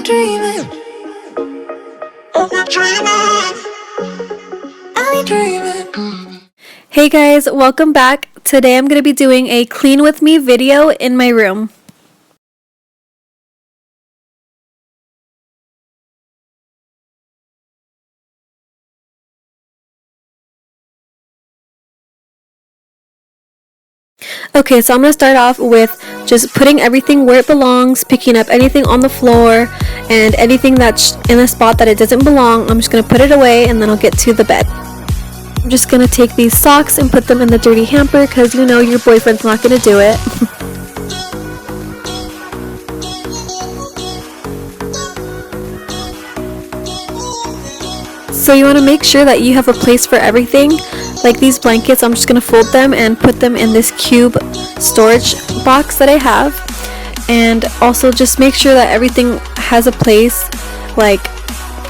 dreaming. Hey guys, welcome back. Today I'm going to be doing a clean with me video in my room. Okay, so I'm going to start off with just putting everything where it belongs, picking up anything on the floor and anything that's in a spot that it doesn't belong. I'm just going to put it away and then I'll get to the bed. I'm just going to take these socks and put them in the dirty hamper because you know your boyfriend's not going to do it. So you want to make sure that you have a place for everything. Like these blankets, I'm just going to fold them and put them in this cube storage box that I have. And also just make sure that everything has a place. Like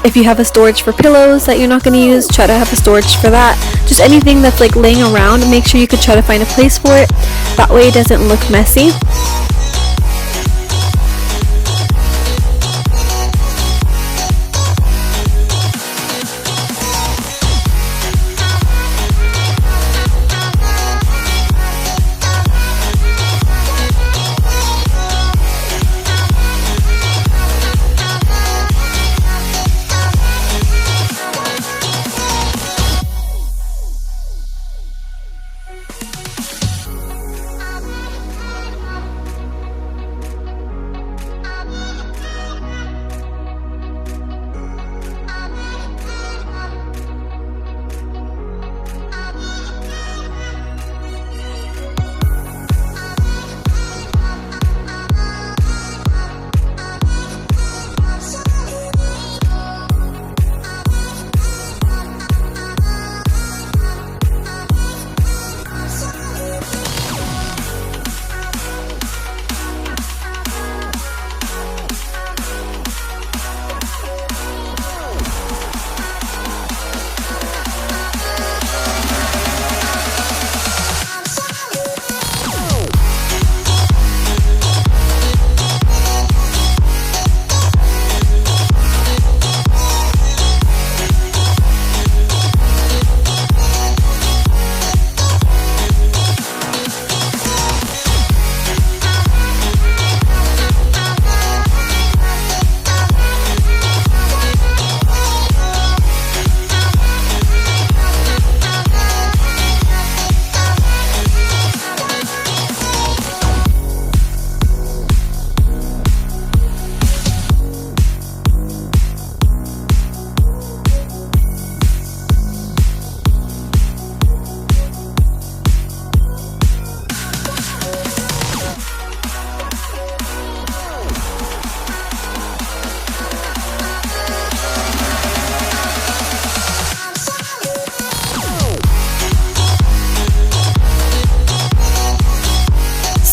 if you have a storage for pillows that you're not going to use, try to have a storage for that. Just anything that's like laying around, make sure you could try to find a place for it. That way it doesn't look messy.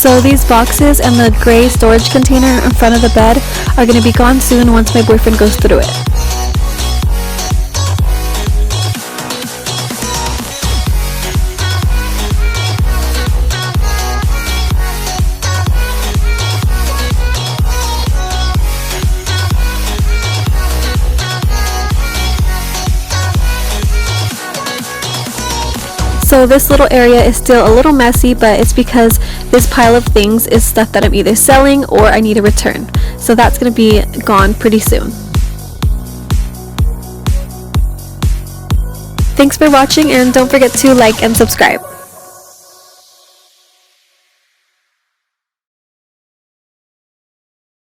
So these boxes and the gray storage container in front of the bed are going to be gone soon once my boyfriend goes through it. So this little area is still a little messy, but it's because this pile of things is stuff that I'm either selling or I need to return. So that's going to be gone pretty soon. Thanks for watching and don't forget to like and subscribe.